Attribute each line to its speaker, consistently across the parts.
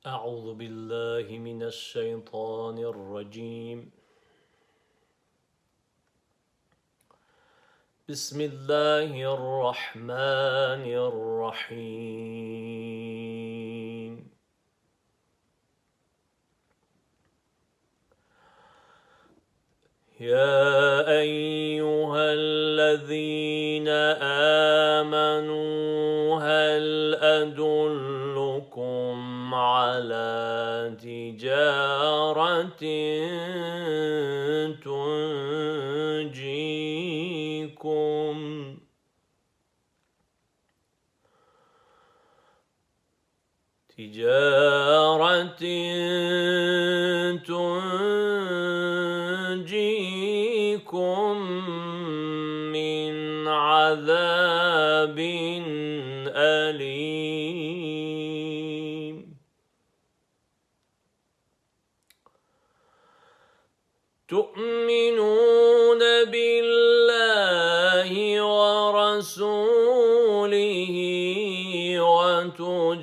Speaker 1: أعوذ بالله من الشيطان الرجيم. بسم الله الرحمن الرحيم. يا أيها الذين آمنوا هل أدلكم على تجارة تنجيكم من عذاب أليم. تؤمنون بالله ورسوله وتجاهدون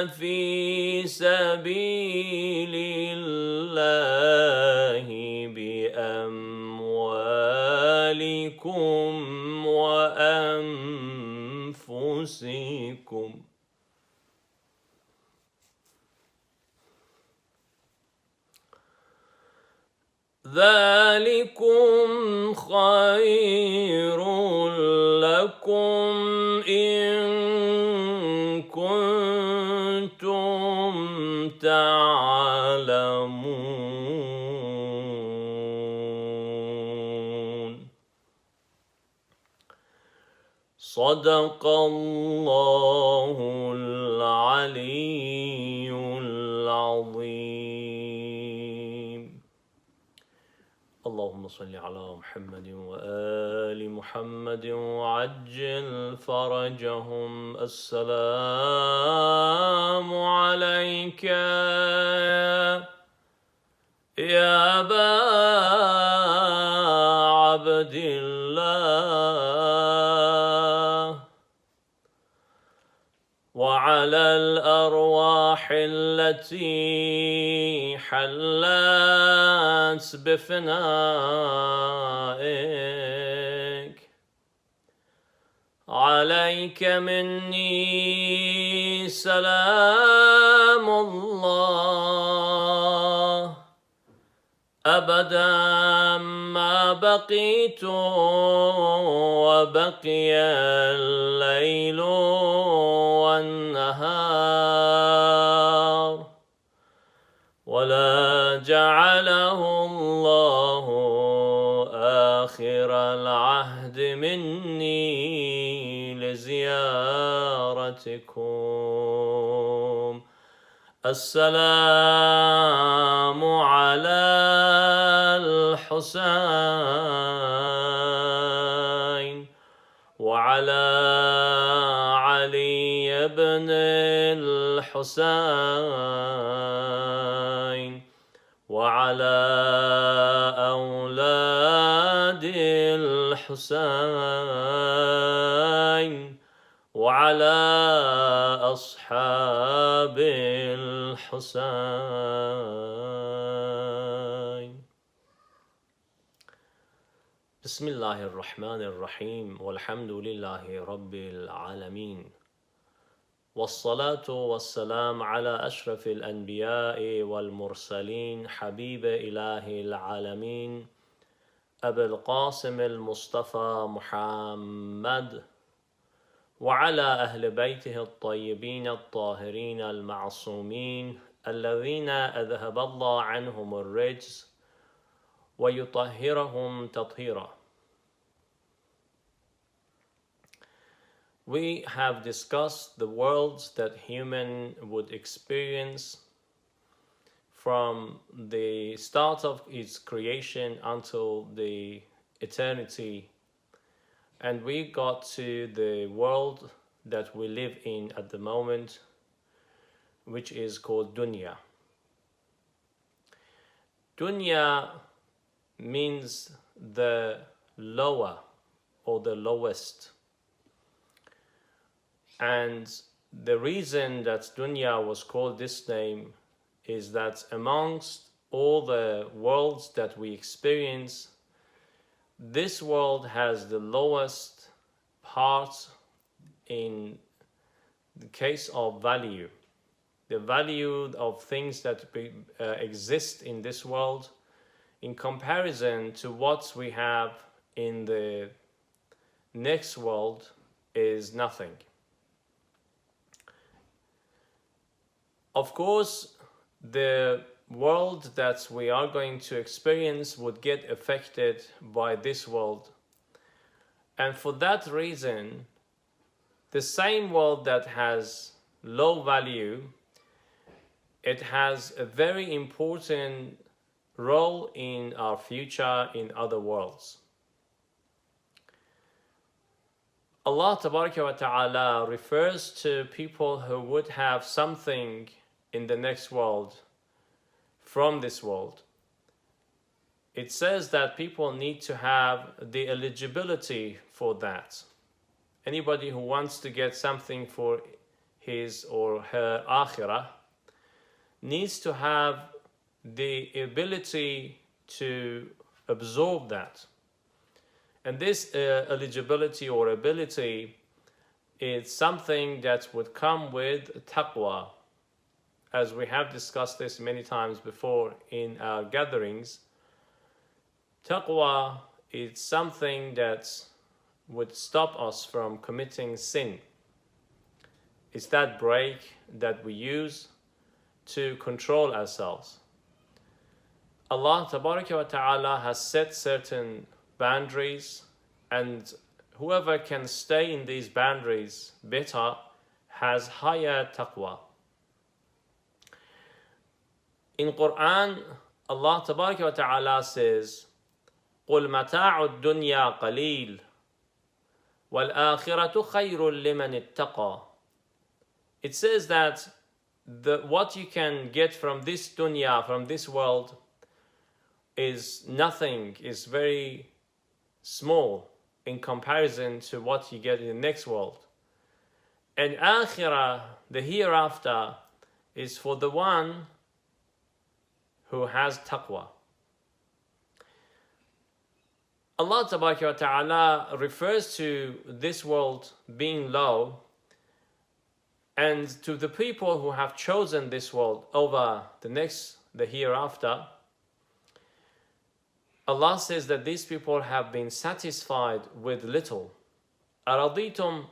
Speaker 1: في سبيل الله بأموالكم وأنفسكم. ذلكم خير لكم إن كنتم تعلمون. صدق الله العلي العظيم. اللهم صل على محمد وآل محمد وعجل فرجهم. السلام عليك يا أبا عبد الله، وعلى الأرواح التي حلت بفنائك. عليك مني سلام الله أبدا ما بقيت وبقي الليل والنهار، ولا جعله الله آخر العهد مني لزيارتكم. السلام على الحسين وعلى علي بن الحسين وعلى أولاد الحسين وعلى أصحاب الحسين. بسم الله الرحمن الرحيم، والحمد لله رب العالمين، والصلاة والسلام على أشرف الأنبياء والمرسلين، حبيب إله العالمين أبي القاسم المصطفى محمد، وعلى أهل بيته الطيبين الطاهرين المعصومين الذين أذهب الله عنهم الرجس ويطهرهم تطهيرا. We have discussed the worlds that human would experience from the start of its creation until the eternity. And we got to the world that we live in at the moment, which is called dunya. Dunya means the lower or the lowest. And the reason that dunya was called this name is that amongst all the worlds that we experience, this world has the lowest part in the case of value. The value of things that exist in this world in comparison to what we have in the next world is nothing. Of course, the world that we are going to experience would get affected by this world. And for that reason, the same world that has low value, it has a very important role in our future in other worlds. Allah Tabaraka wa Ta'ala refers to people who would have something in the next world from this world. It says that people need to have the eligibility for that. Anybody who wants to get something for his or her akhirah needs to have the ability to absorb that. And this eligibility or ability is something that would come with taqwa. As we have discussed this many times before in our gatherings, taqwa is something that would stop us from committing sin. It's that brake that we use to control ourselves. Allah Tabaraka wa Ta'ala has set certain boundaries, and whoever can stay in these boundaries better has higher taqwa. In Quran, Allah Tabaraka wa Ta'ala says, قُلْ مَتَاعُ الدُّنْيَا قَلِيلٌ وَالْآخِرَةُ خَيْرٌ لِمَنِ اتَّقَى. It says that what you can get from this dunya, from this world, is nothing, is very small in comparison to what you get in the next world. And akhirah, the hereafter, is for the one who has taqwa. Allah Ta'ala refers to this world being low, and to the people who have chosen this world over the hereafter. Allah says that these people have been satisfied with little. أَرَضِيتُمْ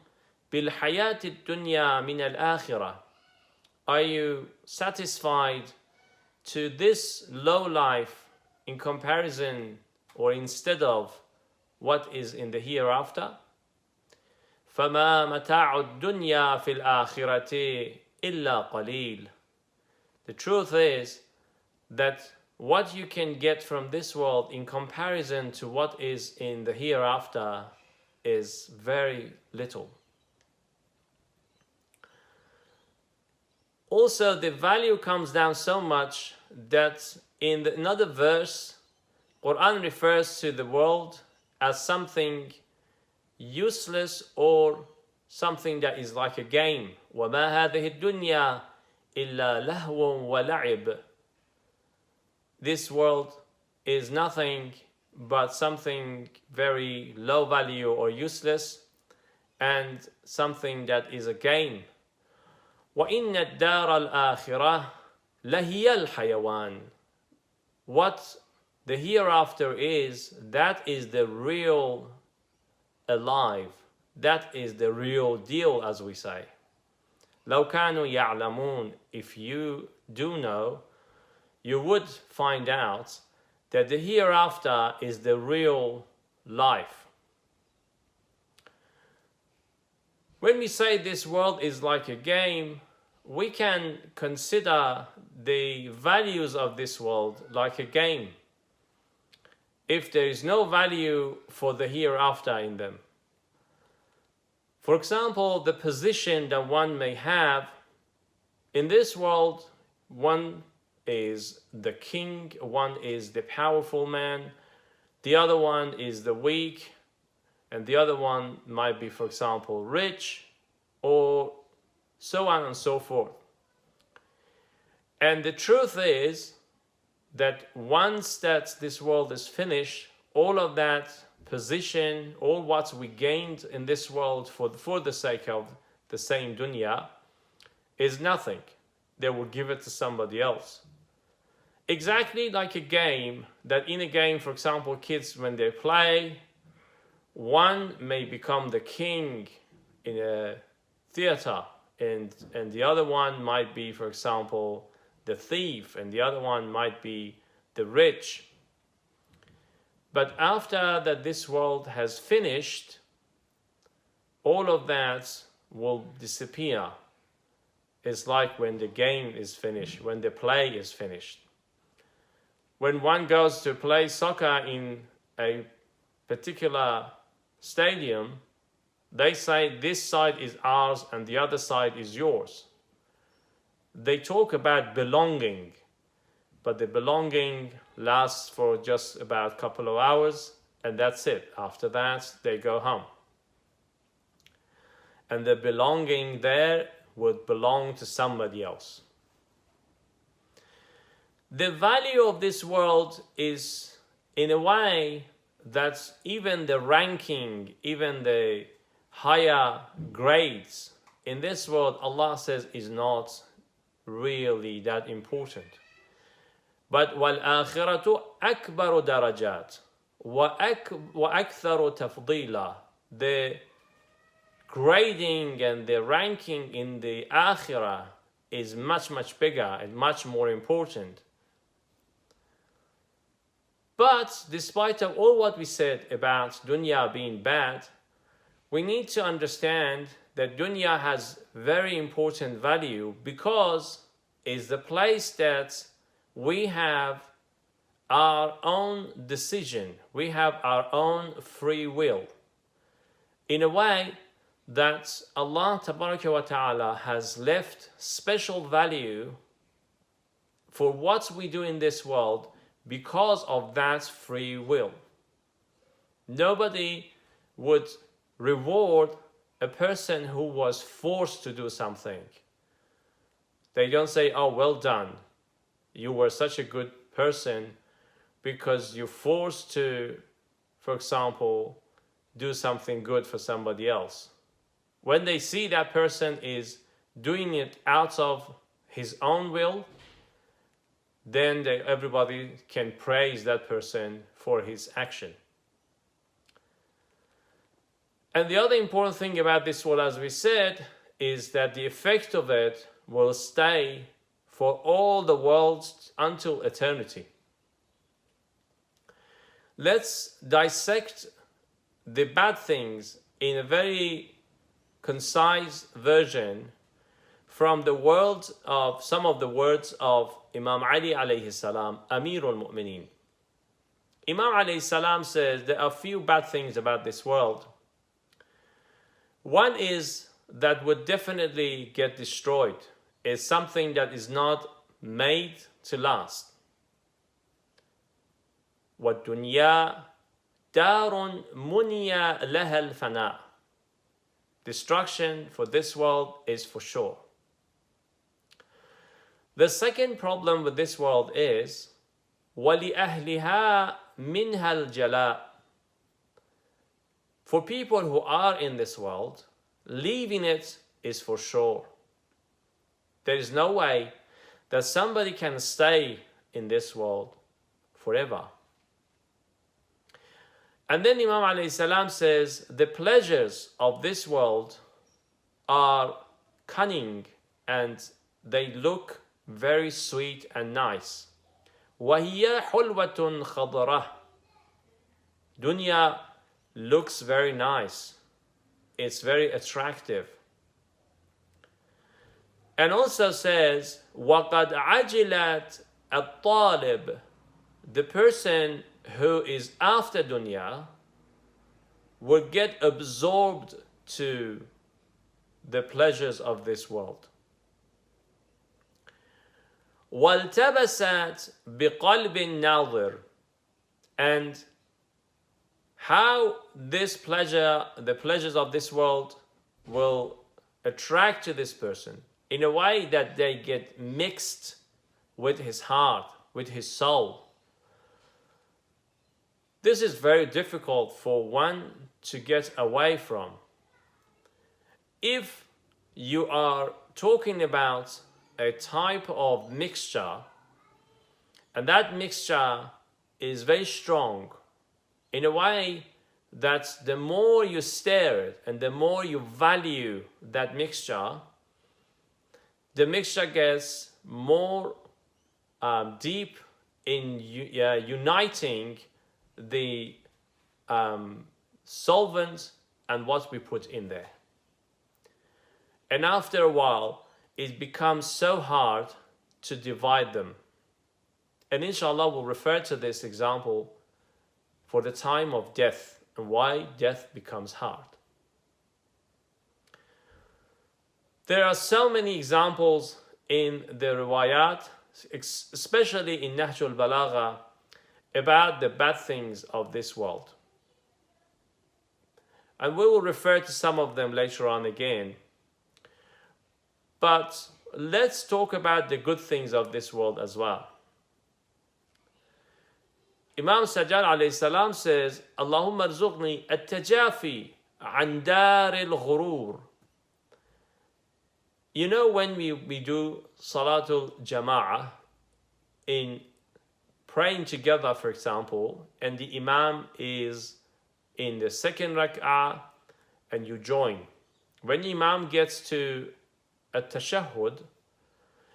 Speaker 1: بِالْحَيَاةِ الدُّنْيَا مِنَ الْآخِرَةِ. Are you satisfied to this low life in comparison or instead of what is in the hereafter? فَمَا مَتَاعُ الدُّنْيَا فِي الْآخِرَةِ إِلَّا قَلِيلٌ. The truth is that what you can get from this world in comparison to what is in the hereafter is very little. Also, the value comes down so much that in another verse, Quran refers to the world as something useless or something that is like a game. وَمَا هَذِهِ الدُّنْيَا إِلَّا لَهْوٌ وَلَعِبٌ. This world is nothing but something very low value or useless, and something that is a game. وَإِنَّ الدَّارَ الْآخِرَةِ لَهِيَ الْحَيَوَانِ. What the hereafter is, that is the real alive. That is the real deal, as we say. لَوْ كَانُوا يَعْلَمُونَ. If you do know, you would find out that the hereafter is the real life. When we say this world is like a game, we can consider the values of this world like a game, if there is no value for the hereafter in them. For example, the position that one may have in this world, one is the king, one is the powerful man, the other one is the weak, and the other one might be, for example, rich or so on and so forth. And the truth is that once that this world is finished, all of that position, all what we gained in this world for the sake of the same dunya is nothing. They will give it to somebody else. Exactly like a game, that in a game, for example, kids when they play, one may become the king in a theater, and the other one might be, for example, the thief, and the other one might be the rich. But after that this world has finished, all of that will disappear. It's like when the game is finished, when the play is finished. When one goes to play soccer in a particular stadium, they say this side is ours and the other side is yours. They talk about belonging, but the belonging lasts for just about a couple of hours, and that's it. After that, they go home. And the belonging there would belong to somebody else. The value of this world is, in a way, that even the ranking, even the higher grades in this world, Allah says, is not really that important. But وَالْآخِرَةُ أَكْبَرُ دَرَجَاتٍ وَأَكْثَرُ تَفْضِيلًا. The grading and the ranking in the Akhirah is much, much bigger and much more important. But despite of all what we said about dunya being bad, we need to understand that dunya has very important value because it's the place that we have our own decision, we have our own free will. In a way that Allah Tabaraka wa Ta'ala has left special value for what we do in this world because of that free will. Nobody would reward a person who was forced to do something. They don't say, oh, well done, you were such a good person because you're forced to, for example, do something good for somebody else. When they see that person is doing it out of his own will, then everybody can praise that person for his action. And the other important thing about this world, as we said, is that the effect of it will stay for all the worlds until eternity. Let's dissect the bad things in a very concise version from the words of some of the words of Imam Ali alayhi salam, Amirul Mu'mineen. Imam alayhi salam says there are few bad things about this world. One is that would definitely get destroyed. It's something that is not made to last. وَالدُّنْيَا دَارٌ مُنِيَ لَهَا الْفَنَاء. Destruction for this world is for sure. The second problem with this world is وَلِأَهْلِهَا مِنْهَا الْجَلَاء. For people who are in this world, leaving it is for sure. There is no way that somebody can stay in this world forever. And then Imam alayhi salam says, the pleasures of this world are cunning and they look very sweet and nice. وَهِيَ حُلْوَةٌ خَضْرَةٌ. Dunya looks very nice. It's very attractive. And also says, وَقَدْ عَجِلَتْ الطَّالِبِ. The person who is after dunya will get absorbed to the pleasures of this world. وَالْتَبَسَتْ بِقَلْبٍ نَاظِرٍ. And how this pleasure, the pleasures of this world, will attract to this person in a way that they get mixed with his heart, with his soul. This is very difficult for one to get away from. If you are talking about a type of mixture, and that mixture is very strong in a way that the more you stare it and the more you value that mixture, the mixture gets more deep in uniting the solvent and what we put in there. And after a while, it becomes so hard to divide them. And inshallah, we'll refer to this example for the time of death and why death becomes hard. There are so many examples in the riwayat, especially in Nahj al-Balagha, about the bad things of this world. And we will refer to some of them later on again. But let's talk about the good things of this world as well. Imam Sajjad alayhi salam says, Allahumma arzuqni at-tajafi an dar al-ghurur. You know, when we do Salatul Jama'ah, in praying together, for example, and the Imam is in the second rak'ah and you join. When the Imam gets to a tashahhud,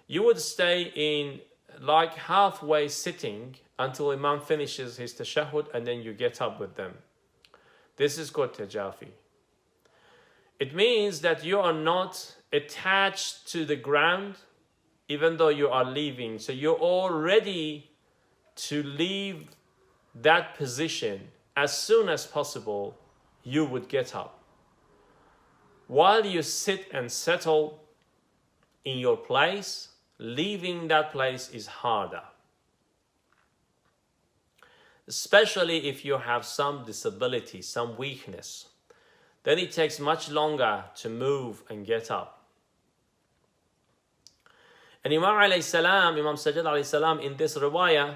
Speaker 1: you would stay in like halfway sitting until Imam finishes his tashahhud and then you get up with them. This is called tajafi. It means that you are not attached to the ground even though you are leaving. So you're all ready to leave that position as soon as possible. You would get up. While you sit and settle in your place, leaving that place is harder. Especially if you have some disability, some weakness. Then it takes much longer to move and get up. And Imam Sajjad alayhi salam in this riwayah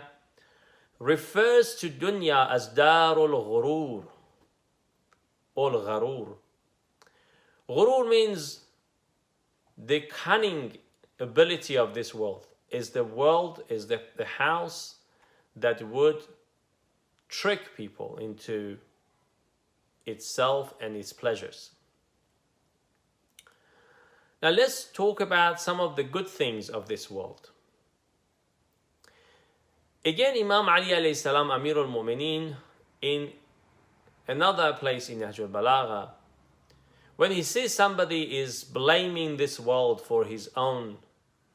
Speaker 1: refers to dunya as darul ghurur or gharur. Ghurur means the cunning ability of this world. Is the house that would trick people into itself and its pleasures. Now let's talk about some of the good things of this world. Again, Imam Ali alayhi salam, Amir al-Mu'mineen, in another place in Nahj al-Balagha, when he sees somebody is blaming this world for his own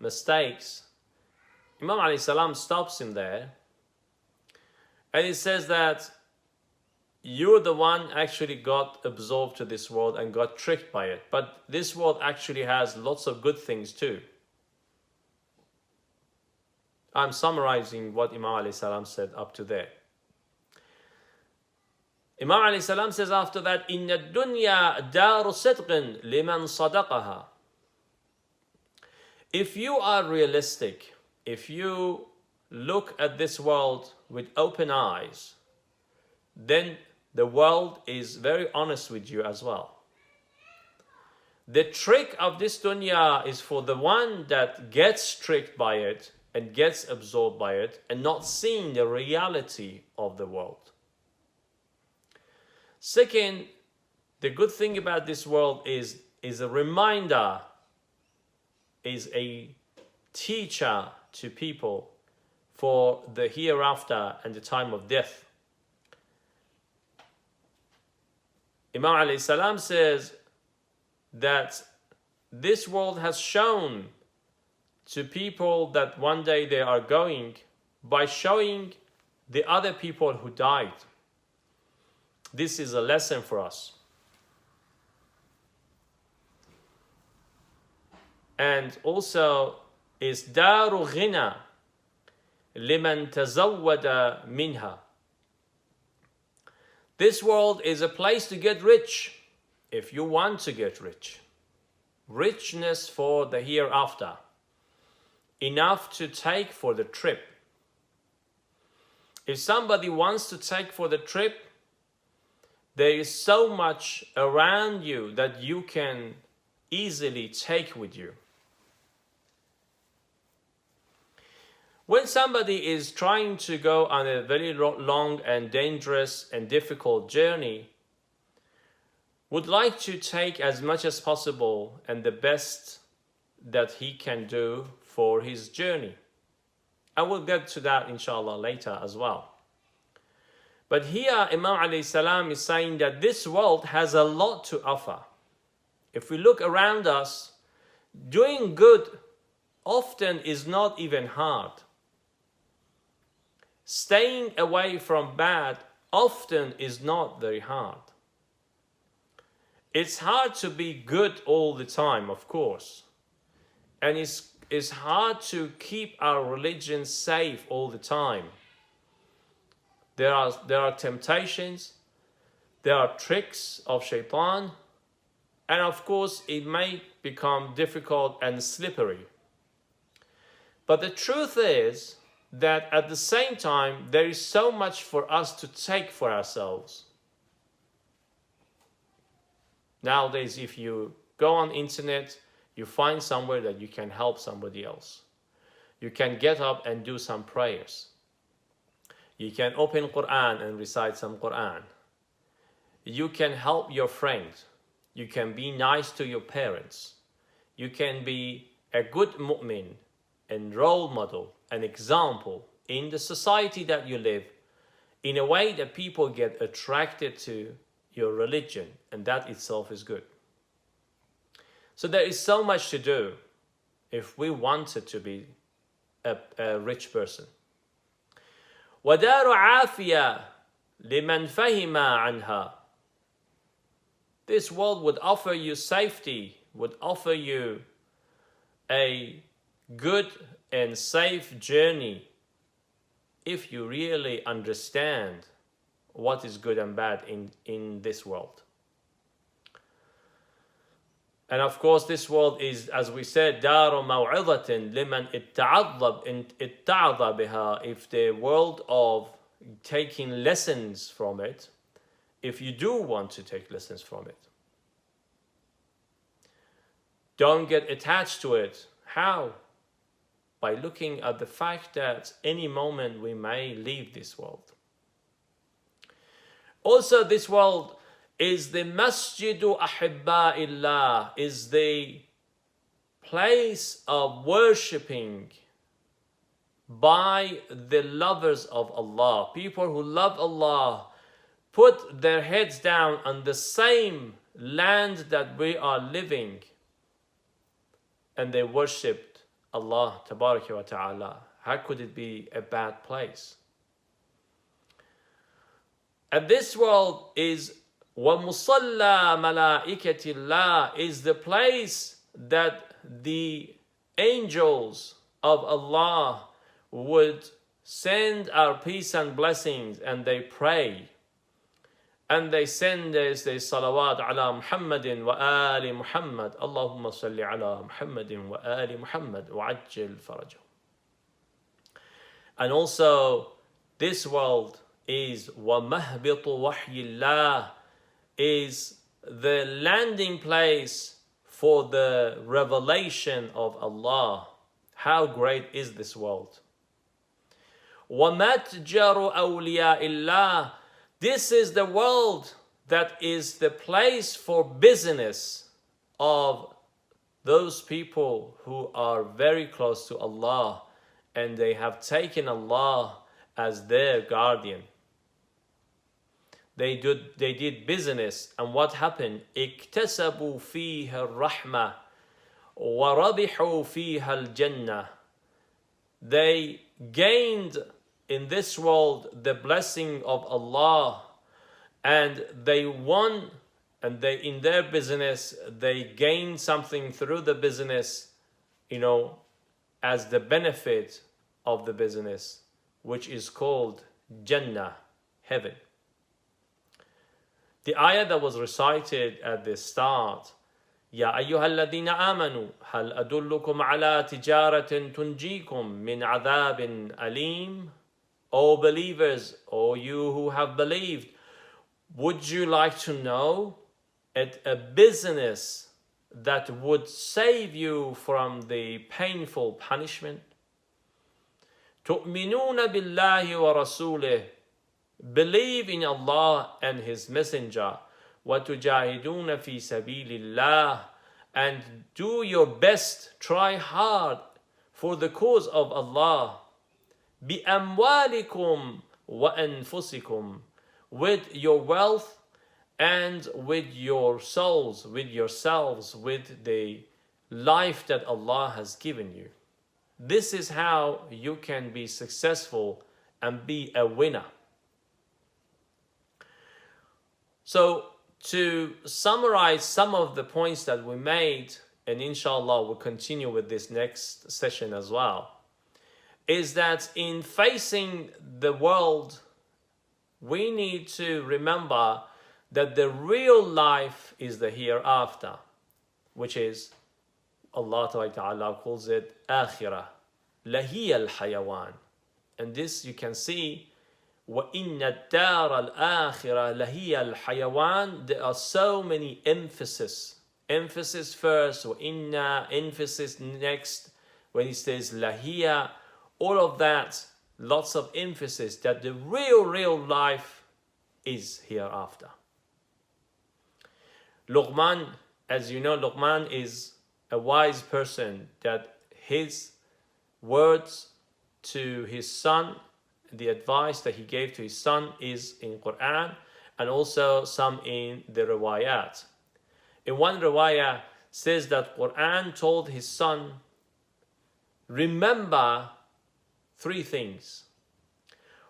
Speaker 1: mistakes, Imam alayhi salam stops him there and he says that you're the one actually got absorbed to this world and got tricked by it. But this world actually has lots of good things too. I'm summarizing what Imam alayhi salam said up to there. Imam alayhi salam says after that, Inna dunya daru sidqin liman sadaqaha. If you are realistic, if you look at this world with open eyes, then the world is very honest with you as well. The trick of this dunya is for the one that gets tricked by it and gets absorbed by it and not seeing the reality of the world. Second, the good thing about this world is a reminder, is a teacher to people for the hereafter and the time of death. Imam alayhi salam says that this world has shown to people that one day they are going by showing the other people who died. This is a lesson for us. And also is daru ghina liman tazawwada minha. This world is a place to get rich if you want to get rich. richness for the hereafter, enough to take for the trip. If somebody wants to take for the trip, there is so much around you that you can easily take with you. When somebody is trying to go on a very long and dangerous and difficult journey, would like to take as much as possible and the best that he can do for his journey. I will get to that inshallah later as well. But here Imam alayhi salam is saying that this world has a lot to offer. If we look around us, doing good often is not even hard. Staying away from bad often is not very hard. It's hard to be good all the time, of course. And it's hard to keep our religion safe all the time. There are temptations, there are tricks of shaitan, and of course it may become difficult and slippery. But the truth is that at the same time, there is so much for us to take for ourselves. Nowadays, if you go on internet, you find somewhere that you can help somebody else. You can get up and do some prayers. You can open Quran and recite some Quran. You can help your friend. You can be nice to your parents. You can be a good mu'min and role model, an example in the society that you live, in a way that people get attracted to your religion, and that itself is good. So there is so much to do if we wanted to be a rich person. وَدَارُ عَافِيَةٍ لِمَنْ فَهِمَ عَنْهَا. This world would offer you safety, would offer you a good and safe journey if you really understand what is good and bad in this world. And of course, this world is, as we said, دار موعظة لمن اتعظ بها. If the world of taking lessons from it, if you do want to take lessons from it, don't get attached to it. How? By looking at the fact that any moment we may leave this world. Also, this world is the Masjidu Ahibba'illah, is the place of worshipping by the lovers of Allah. People who love Allah put their heads down on the same land that we are living, and they worshipped Allah Tabaraka wa Ta'ala. How could it be a bad place? And this world is وَمُصَلَّى مَلَائِكَةِ اللَّهِ, is the place that the angels of Allah would send our peace and blessings, and they pray. And they send this salawat ala Muhammadin wa ali Muhammad. Allahumma salli ala Muhammadin wa ali Muhammad wa ajjil farajah. And also, this world is وَمَهْبِطُ وَحْيِ اللَّهِ, is the landing place for the revelation of Allah. How great is this world? وَمَتْجَرُ أَوْلِيَاءِ اللَّهِ, this is the world that is the place for business of those people who are very close to Allah, and they have taken Allah as their guardian. They did business, and what happened? اكتسبوا فيها الرحمة وربحوا فيها الجنة. They gained in this world the blessing of Allah, and they won, and they in their business they gained something through the business, as the benefit of the business, which is called Jannah, heaven. The ayah that was recited at the start يا أيها الذين آمنوا هل أدلكم على تجارة تنجيكم من عذاب أليم. O believers, O you who have believed, would you like to know a business that would save you from the painful punishment? تؤمنون بالله ورسوله, believe in Allah and His Messenger. وتجاهدون في سبيل الله, and do your best, try hard for the cause of Allah. بأموالكم وأنفسكم, with your wealth and with your souls, with yourselves, with the life that Allah has given you. This is how you can be successful and be a winner. So, to summarize some of the points that we made, and inshallah we'll continue with this next session as well, is that in facing the world, we need to remember that the real life is the hereafter, which is, Allah Ta'ala calls it akhirah, lahiya al-hayawan. And this you can see, وَإِنَّ الدَّارَ الْآخِرَةَ لَهِيَ الْحَيَوَانِ. There are so many emphasis. Emphasis first, وَإِنَّ, emphasis next, when he says lahiya, all of that, lots of emphasis that the real life is hereafter. Luqman, as you know, Luqman is a wise person, that his words to his son, the advice that he gave to his son, is in Quran and also some in the riwayat. In one riwayah says that Quran told his son, remember three things.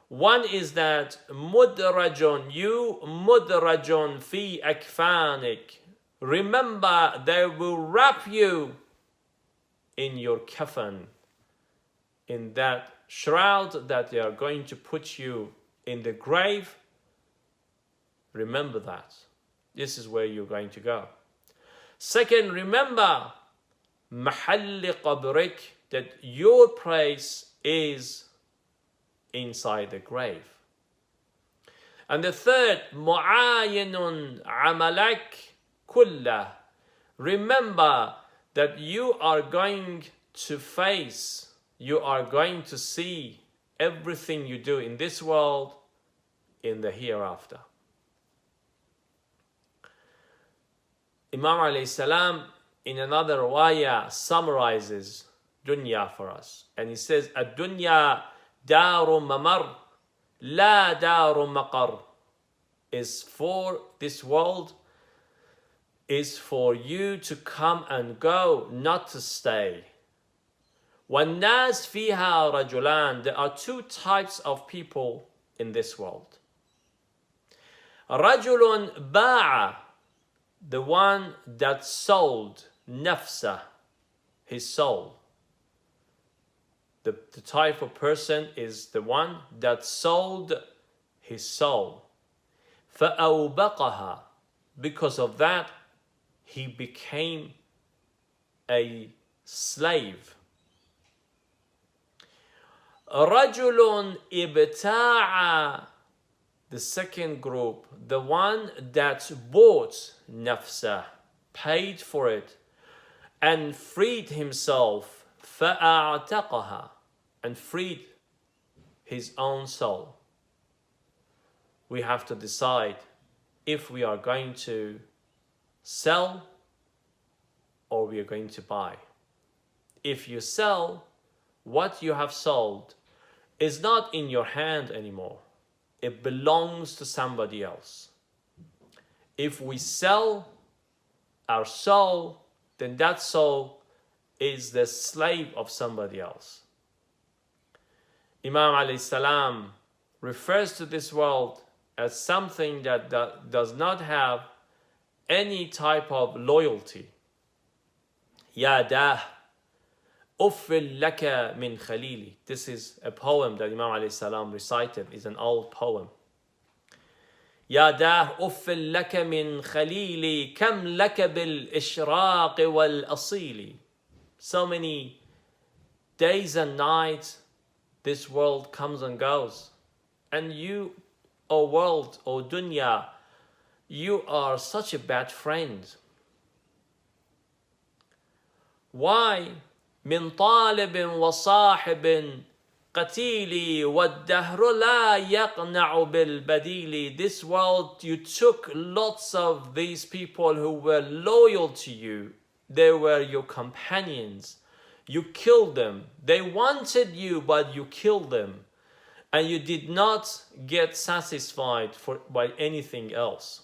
Speaker 1: One is that mudrajon, you mudrajon fi akfanik. Remember, they will wrap you in your kafan, in that shroud that they are going to put you in the grave. Remember that. This is where you're going to go. Second, remember mahalli qabrik, that your place is inside the grave. And the third, mu'ayinun amalak kullah. Remember that you are going to face, you are going to see everything you do in this world, in the hereafter. Imam alayhi salam in another riwayah summarizes dunya for us, and he says, ad-dunya daru mamar la daru maqar, is for this world, is for you to come and go, not to stay. وَالنَّاسْ فِيهَا رَجُلَانِ, there are two types of people in this world. رَجُلٌ بَاعَ, the one that sold nafsa, his soul. The type of person is the one that sold his soul. فَأَوْبَقَهَا, because of that, he became a slave. رَجُلٌ إِبْتَاعَ, the second group, the one that bought nafsa, paid for it, and freed himself, فَأَعْتَقَهَا, and freed his own soul. We have to decide if we are going to sell or we are going to buy. If you sell, what you have sold is not in your hand anymore. It belongs to somebody else. If we sell our soul, then that soul is the slave of somebody else. Imam alayhi salam refers to this world as something that does not have any type of loyalty. Ya dah, uffil laka min khalili. This is a poem that Imam alayhi salam recited. It's an old poem. يا دار أف لك من خليلي كم لك بالإشراق والأصيل. So many days and nights this world comes and goes, and you, O world, O dunya, you are such a bad friend. Why? من طالب وصاحب قتيلي والدهر لا يقنع بالبديل. This world, you took lots of these people who were loyal to you. They were your companions. You killed them. They wanted you, but you killed them. And you did not get satisfied by anything else.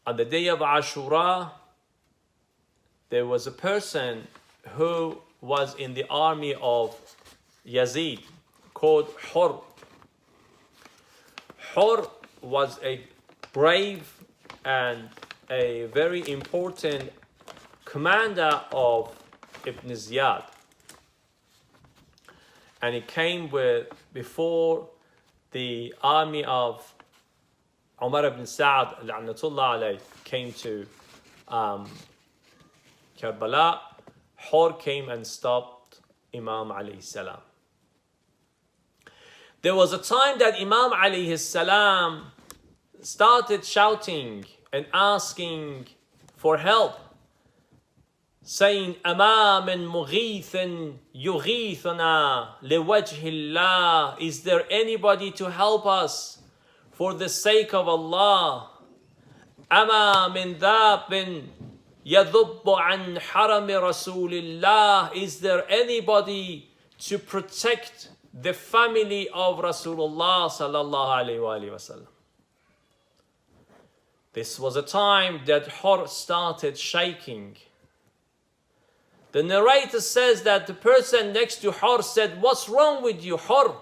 Speaker 1: On the day of Ashura, there was a person who was in the army of Yazid called Hur. Hur was a brave and a very important commander of Ibn Ziyad. And he came before the army of Umar ibn Sa'd la'natullah alayh came to Karbala. Hur came and stopped Imam alayhi salam. There was a time that Imam alayhi salam started shouting and asking for help, saying, أَمَا مِن مُغِيثٍ يُغِيثُنَا لِوَجْهِ اللَّهِ. Is there anybody to help us for the sake of Allah? أَمَا مِن ذَابٍ يَذُبُّ عَنْ حَرَمِ رَسُولِ اللَّهِ. Is there anybody to protect the family of Rasulullah sallallahu alayhi wa sallam? This was a time that Hur started shaking. The narrator says that the person next to Hur said, "What's wrong with you, Hur?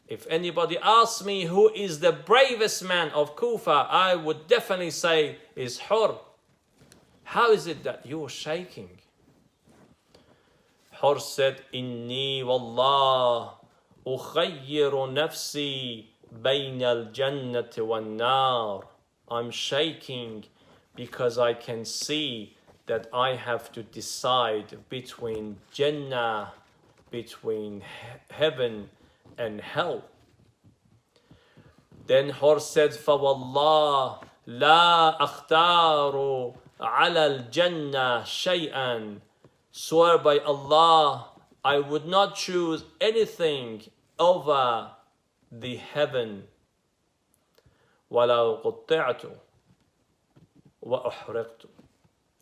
Speaker 1: If anybody asks me who is the bravest man of Kufa, I would definitely say is Hur. How is it that you are shaking?" Hur said, "Inni wallah ukhayyiru nafsi bayna al-jannati wan-nar." I'm shaking because I can see that I have to decide between Jannah, between heaven and hell. Then Hur said, فَوَاللَّهِ لَا أَخْتَارُ عَلَى الْجَنَّةِ شَيْئًا. Swear by Allah, I would not choose anything over the heaven. وَلَوْ قُطِّعْتُ وَأُحْرِقْتُ.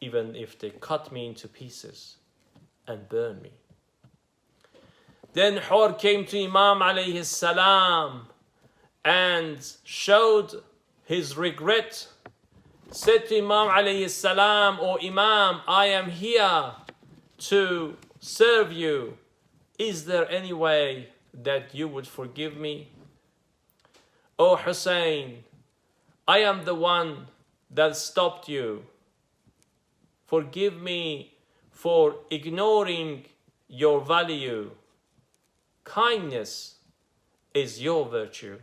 Speaker 1: Even if they cut me into pieces and burn me. Then Hur came to Imam alayhi salam and showed his regret. Said to Imam alayhi salam, "O Imam, I am here to serve you. Is there any way that you would forgive me? O Hussein, I am the one that stopped you. Forgive me for ignoring your value. Kindness is your virtue."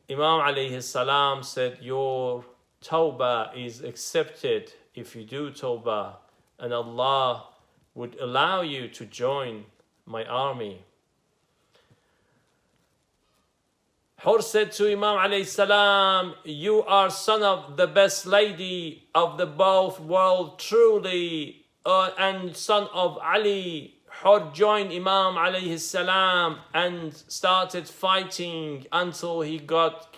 Speaker 1: Imam alayhi salam said, "Your tawbah is accepted if you do tawbah, and Allah would allow you to join my army." Hur said to Imam alayhi salam, "You are son of the best lady of the both world, truly, and son of Ali." Hur joined Imam alayhi salam and started fighting until he got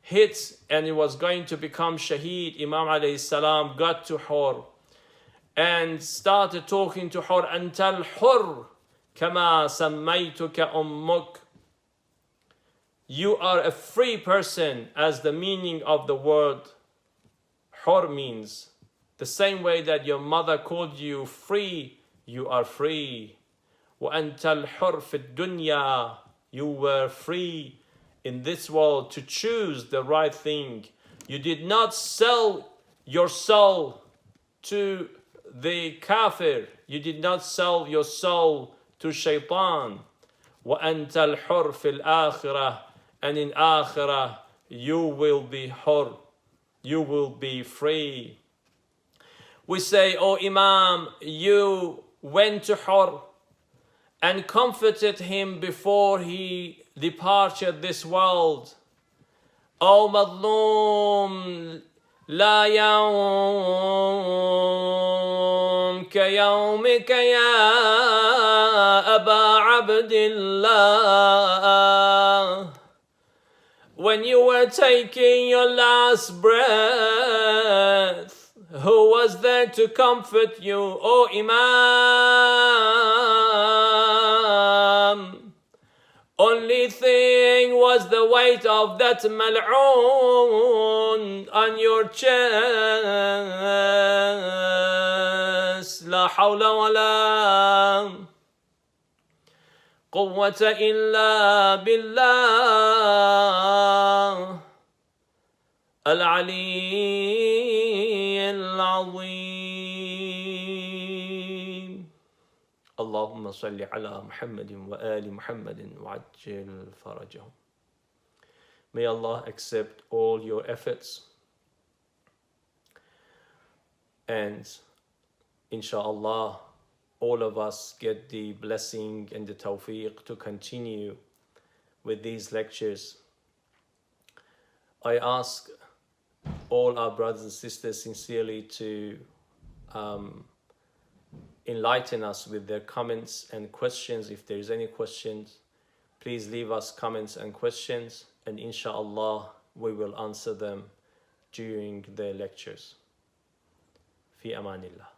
Speaker 1: hit and he was going to become shaheed. Imam alayhi salam got to Hur and started talking to Hur, "Antal Hur kama sammaytuka ummuk." You are a free person, as the meaning of the word Hur means. The same way that your mother called you free, you are free. وَأَنْتَ الْحُرْ فِي الدُّنْيَا. You were free in this world to choose the right thing. You did not sell your soul to the kafir. You did not sell your soul to shaitan. وأنت الحر في الآخرة, and in Akhirah you will be hur, you will be free. We say, oh Imam, you went to Hur and comforted him before he departed this world. Oh Madlum, لا يوم كيومك يا أبا عبد الله. When you were taking your last breath, who was there to comfort you, O Imam? Only thing was the weight of that mal'oon on your chest. La hawla wa la quwwata illa billah al-ali al-azim. Allahumma salli ala Muhammadin wa ali Muhammadin wa ajil farajahum. May Allah accept all your efforts, and inshallah all of us get the blessing and the tawfiq to continue with these lectures. I ask all our brothers and sisters sincerely to enlighten us with their comments and questions. If there is any questions, please leave us comments and questions, and inshallah we will answer them during the lectures. Fi amanillah.